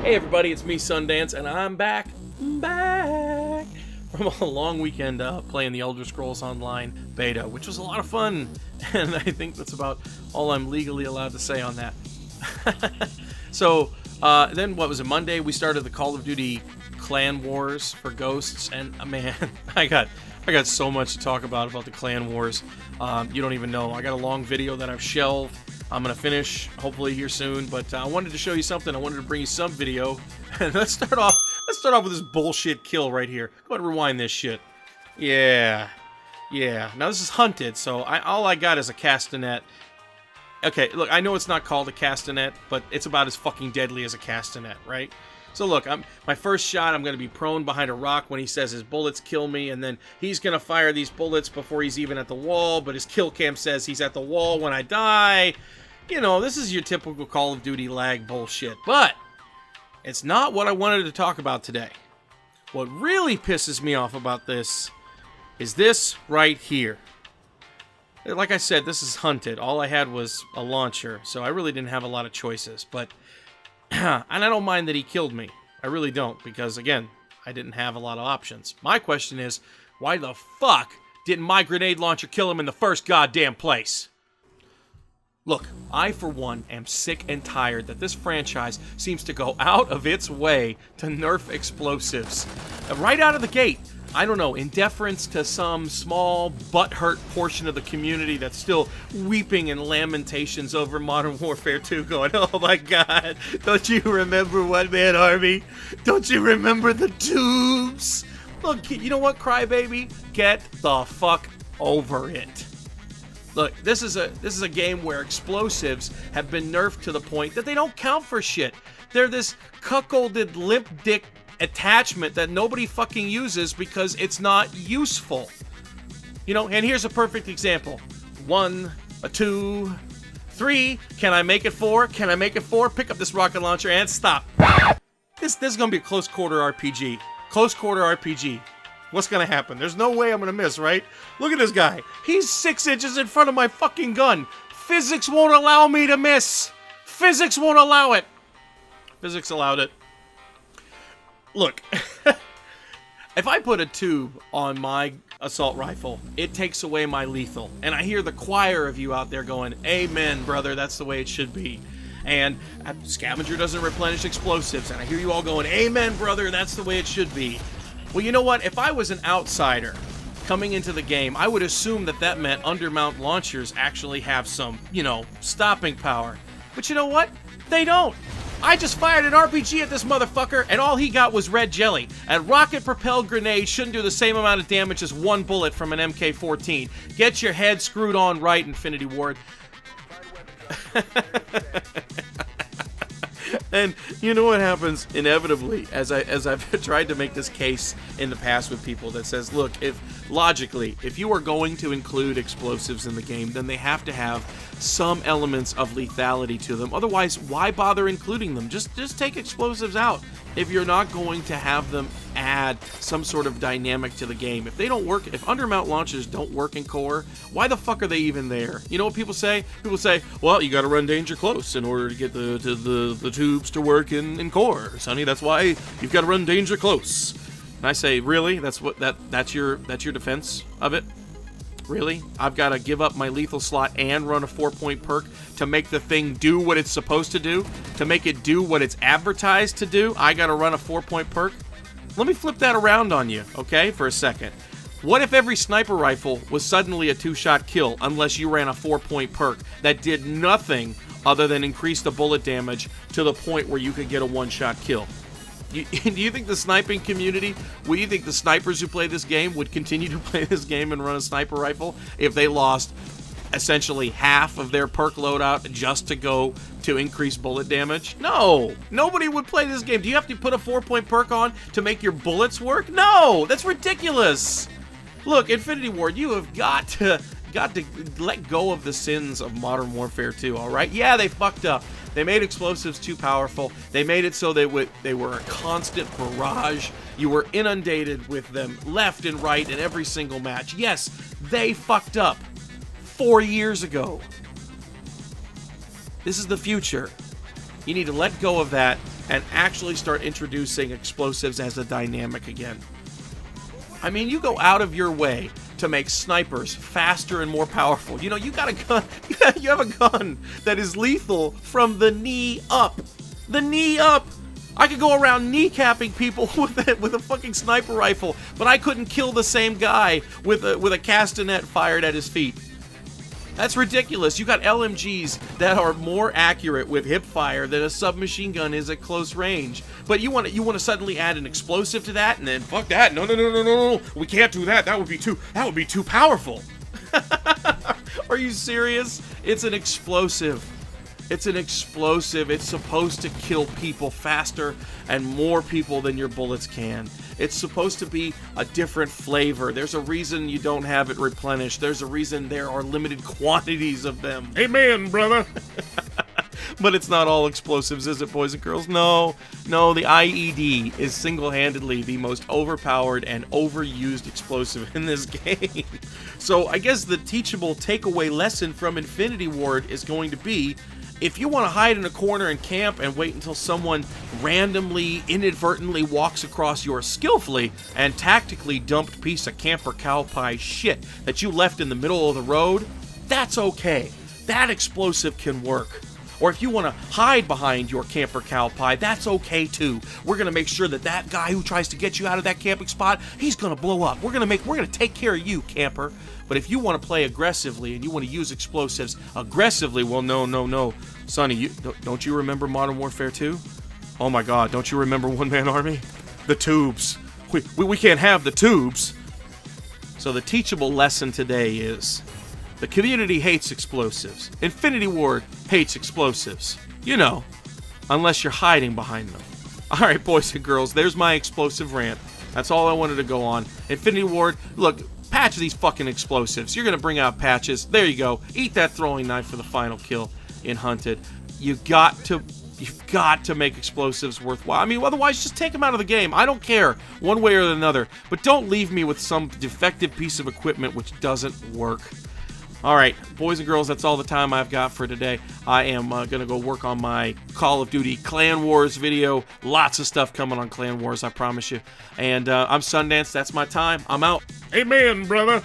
Hey everybody, it's me, Sundance, and I'm back from a long weekend playing the Elder Scrolls Online beta, which was a lot of fun, and I think that's about all I'm legally allowed to say on that. So, then what was it, Monday, we started the Call of Duty Clan Wars for Ghosts, and man, I got so much to talk about the Clan Wars. You don't even know. I got a long video that I've shelved. I'm gonna finish hopefully here soon, but I wanted to show you something. I wanted to bring you some video, and let's start off with this bullshit kill right here. Go ahead and rewind this shit. Yeah. Now this is hunted, so all I got is a castanet. Okay, look, I know it's not called a castanet, but it's about as fucking deadly as a castanet, right? So look, my first shot, I'm going to be prone behind a rock when he says his bullets kill me, and then he's going to fire these bullets before he's even at the wall, but his kill cam says he's at the wall when I die. You know, this is your typical Call of Duty lag bullshit, but it's not what I wanted to talk about today. What really pisses me off about this is this right here. Like I said, this is hunted. All I had was a launcher, so I really didn't have a lot of choices, but and I don't mind that he killed me. I really don't, because again, I didn't have a lot of options. My question is, why the fuck didn't my grenade launcher kill him in the first goddamn place? Look, I for one am sick and tired that this franchise seems to go out of its way to nerf explosives. Right out of the gate. I don't know, in deference to some small, butthurt portion of the community that's still weeping in lamentations over Modern Warfare 2 going, oh my god, don't you remember One Man Army? Don't you remember the tubes? Look, you know what, crybaby? Get the fuck over it. Look, this is a game where explosives have been nerfed to the point that they don't count for shit. They're this cuckolded limp dick attachment that nobody fucking uses because it's not useful. You know, and here's a perfect example. 1, 2, 3. Can I make it 4? Can I make it 4? Pick up this rocket launcher and stop. This is gonna be a close quarter RPG. Close quarter RPG. What's gonna happen? There's no way I'm gonna miss, right? Look at this guy. He's 6 inches in front of my fucking gun. Physics won't allow me to miss. Physics won't allow it. Physics allowed it. Look, if I put a tube on my assault rifle, it takes away my lethal. And I hear the choir of you out there going, amen, brother, that's the way it should be. And scavenger doesn't replenish explosives. And I hear you all going, amen, brother, that's the way it should be. Well, you know what? If I was an outsider coming into the game, I would assume that meant undermount launchers actually have some, you know, stopping power. But you know what? They don't. I just fired an RPG at this motherfucker, and all he got was red jelly. And rocket-propelled grenades shouldn't do the same amount of damage as one bullet from an MK-14. Get your head screwed on right, Infinity Ward. And you know what happens inevitably, as I've tried to make this case in the past with people that says, look, if you are going to include explosives in the game, then they have to have some elements of lethality to them. Otherwise, why bother including them? Just take explosives out if you're not going to have them add some sort of dynamic to the game. If they don't work, if undermount launchers don't work in core, why the fuck are they even there? You know what people say? People say, well, you gotta run danger close in order to get the tubes to work in core, sonny. That's why you've gotta run danger close. And I say, really? That's your defense of it? Really? I've got to give up my lethal slot and run a 4-point perk to make the thing do what it's supposed to do? To make it do what it's advertised to do? I got to run a 4-point perk? Let me flip that around on you, okay, for a second. What if every sniper rifle was suddenly a 2-shot kill unless you ran a 4-point perk that did nothing other than increase the bullet damage to the point where you could get a 1-shot kill? Do you think the sniping community, do you think the snipers who play this game would continue to play this game and run a sniper rifle if they lost essentially half of their perk loadout just to go to increase bullet damage? No! Nobody would play this game. Do you have to put a 4-point perk on to make your bullets work? No! That's ridiculous! Look, Infinity Ward, you have got to let go of the sins of Modern Warfare 2, alright? Yeah, they fucked up. They made explosives too powerful. They made it so they were a constant barrage. You were inundated with them left and right in every single match. Yes, they fucked up 4 years ago. This is the future. You need to let go of that and actually start introducing explosives as a dynamic again. I mean, you go out of your way to make snipers faster and more powerful. You know, you got a gun, you have a gun that is lethal from the knee up. The knee up! I could go around kneecapping people with a fucking sniper rifle, but I couldn't kill the same guy with a castanet fired at his feet. That's ridiculous. You got LMGs that are more accurate with hip fire than a submachine gun is at close range. But you want to suddenly add an explosive to that, and then fuck that. No. We can't do that. That would be too powerful. Are you serious? It's an explosive. It's an explosive. It's supposed to kill people faster and more people than your bullets can. It's supposed to be a different flavor. There's a reason you don't have it replenished. There's a reason there are limited quantities of them. Amen, brother. But it's not all explosives, is it, boys and girls? No, the IED is single-handedly the most overpowered and overused explosive in this game. So I guess the teachable takeaway lesson from Infinity Ward is going to be, if you want to hide in a corner and camp and wait until someone randomly, inadvertently walks across your skillfully and tactically dumped piece of camper cow pie shit that you left in the middle of the road, that's okay. That explosive can work. Or if you want to hide behind your camper cow pie, that's okay too. We're going to make sure that that guy who tries to get you out of that camping spot, he's going to blow up. We're going to take care of you, camper. But if you want to play aggressively and you want to use explosives aggressively, well, no. Sonny, don't you remember Modern Warfare 2? Oh my God, don't you remember One Man Army? The tubes. We can't have the tubes. So the teachable lesson today is, the community hates explosives. Infinity Ward hates explosives. You know, unless you're hiding behind them. Alright, boys and girls, there's my explosive rant. That's all I wanted to go on. Infinity Ward, look, patch these fucking explosives. You're gonna bring out patches. There you go. Eat that throwing knife for the final kill in Hunted. You've got to make explosives worthwhile. I mean, otherwise, just take them out of the game. I don't care, one way or another. But don't leave me with some defective piece of equipment which doesn't work. Alright, boys and girls, that's all the time I've got for today. I am going to go work on my Call of Duty Clan Wars video. Lots of stuff coming on Clan Wars, I promise you. And I'm Sundance. That's my time. I'm out. Amen, brother.